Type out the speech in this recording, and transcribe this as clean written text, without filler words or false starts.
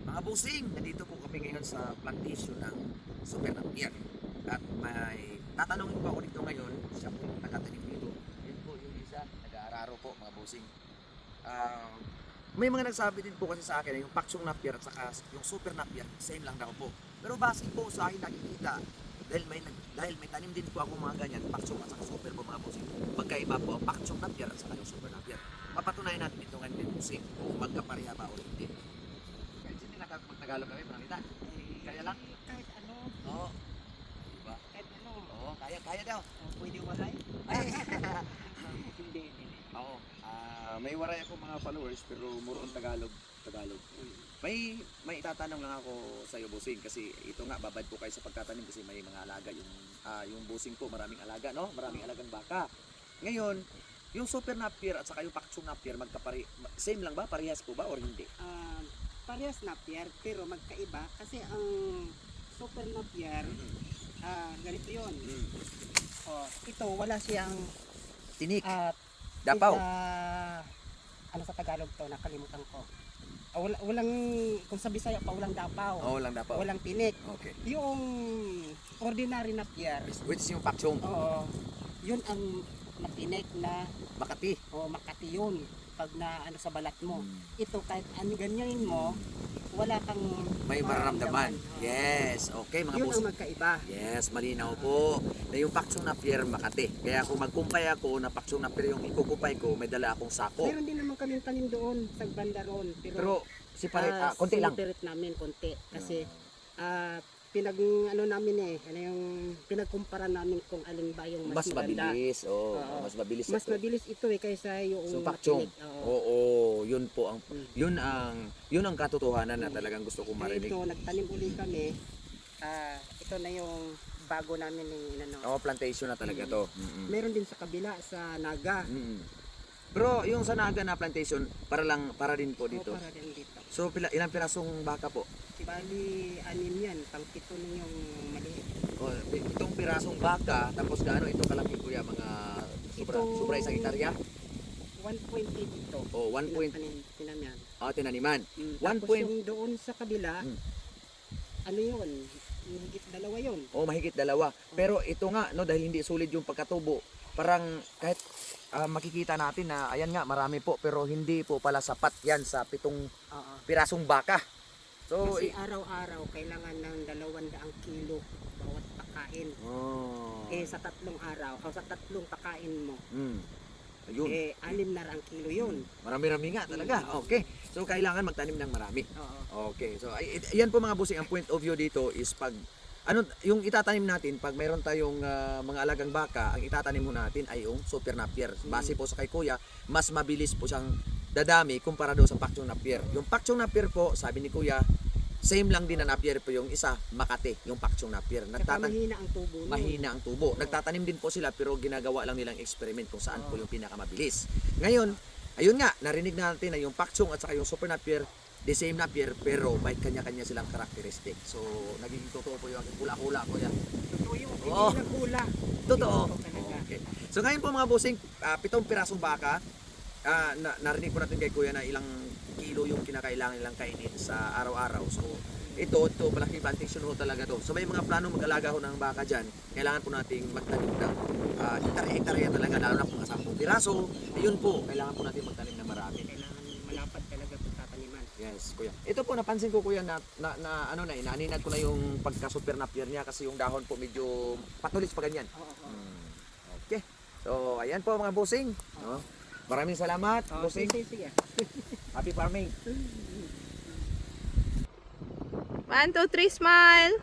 Mga busing, nandito po kami ngayon sa plantation ng Super Napier. At may tatanungin po ako dito ngayon, siya po yung nakatanim dito. Yun po yung isa, nag-aararo po mga busing. May mga nagsabi din po kasi sa akin na yung Paksong Napier at saka yung Super Napier, same lang daw po. Pero base po sa akin nakikita, dahil may tanim din po ako mga ganyan, Paksong at saka Super po mga busing. Magkaiba po ang Paksong Napier at saka yung Super Napier. Papatunayan natin ito ngayon busing kung magkapareha ba o hindi. Hindi nakakapag-Tagalog kami, Manita. Kaya lang? Kahit ano. Oo. Diba? Kahit ano. Oo, kaya daw. Pwede walay? Ay! Hindi. Oo. May waray ako mga followers pero more on Tagalog. May itatanong lang ako sa iyo, busing, kasi ito nga babad po kayo sa pagtatanim kasi may mga alaga yung busing po, maraming alaga, no? Maraming alagang baka. Ngayon, yung Super Napier at saka yung Paksong Napier same lang ba? Parehas po ba or hindi? Parehas Napier pero magkaiba kasi ang Super Napier ganito yun. Ito wala siyang Tinik. ah, Dapaw. ano sa Tagalog to, nakalimutan ko. Walang, kung sa Bisaya pa, walang dapaw. Oo, lang dapaw. Walang tinik. Okay. Yung ordinary Napier, Which is yung Paksong. oo, yun ang matinik na Makati. o Makati yun pag na ano sa balat mo. Mm. Ito kahit ano ganyanin mo, wala kang May mararamdaman. Oo. Yes. Okay, mga Yun busing. ang magkaiba. Yes, malinaw po. Na yung Paksong Napier, Makati. Kaya kung magkumpay ako na Paksong Napier yung ikukumpay ko, may dala akong sako. Meron din naman kaming tanim doon sa banda roon. Pero konti lang. Sinipirit namin konti kasi namin pinagkumpara namin kung alin ba yung Mas maganda. mabilis. Oh, Oo. mas mabilis. Mas ito. mabilis ito kaysa yung So Paksong. matinik. Oo. Oo, yun po ang yun ang katotohanan na talagang gusto kong Kaya marinig. ito, nagtanim uli kami. Ito na yung bago namin yung Oh, plantation na talaga to. Mm-mm. Meron din sa kabila sa Naga. Mm-mm. Pero yung sa Naga na plantation, para din po dito. Para din dito. So ilang pirasong baka po? Bali, 6 yan. Pang-7 na yung maliit. Oh, itong pirasong baka, tapos gaano ito kalaki kuya, mga sobra isang hektarya? 1.8 dito. Oh, 1 point, Tinamyan. tinaniman. 1 Tapos point, yung doon sa kabila, ano yun? Higit 2 yun. oh, mahigit 2. Pero ito nga, no, dahil hindi sulit yung pagkatubo, parang kahit makikita natin na, ayan nga, marami po, pero hindi po pala sapat yan sa 7 Oo. pirasong baka. So, Kasi araw-araw kailangan ng 200 kilo bawat pakain. oh, Sa 3 araw, o sa 3 pakain mo, ayun. 6 na ang kilo yun. Marami-rami nga talaga. Okay. So, kailangan magtanim ng marami. Oo. Okay. So, yan po mga busing, ang point of view dito is pag, yung itatanim natin, pag mayroon tayong mga alagang baka, ang itatanim mo natin ay yung Super Napier. Base po sa kay Kuya, mas mabilis po siyang dadami kumpara do sa Paksong Napier. Yung Paksong Napier po, sabi ni Kuya, same lang din na Napier po yung isa, Makati, yung Paksong Napier. Saka mahina ang tubo nun. Mahina ang tubo. Nagtatanim din po sila pero ginagawa lang nilang experiment kung saan po yung pinakamabilis. Ngayon, ayun nga, narinig natin na yung Paksong at saka yung Super Napier, the same Napier pero may kanya-kanya silang karakteristik. So, nagiging totoo po yung aking hula-hula ko yan. Totoo yun. Hindi Oo. nagkula. Totoo. talaga. Okay. So, ngayon po mga busing, 7 pirasong baka, narinig po natin kay Kuya na ilang kilo yung kinakailangan nilang kainin sa araw-araw. So, ito malaking plantation ho talaga to. So, may mga plano mag-alaga ho ng baka dyan. Kailangan po nating magtanim ng hektarya talaga, lalo na kung 10 piraso. Ayun po, kailangan po natin magtanim ng marami. Kailangan malapad talaga itong tataniman. Yes, Kuya. Ito po, napansin ko Kuya na inaaninag ko na yung pagka-Super Napier niya kasi yung dahon po medyo patulis pa ganyan. Oo. Okay. So, ayan po mga busing. No? Maraming salamat, busing. Sige. Happy farming. 1, 2, 3, smile!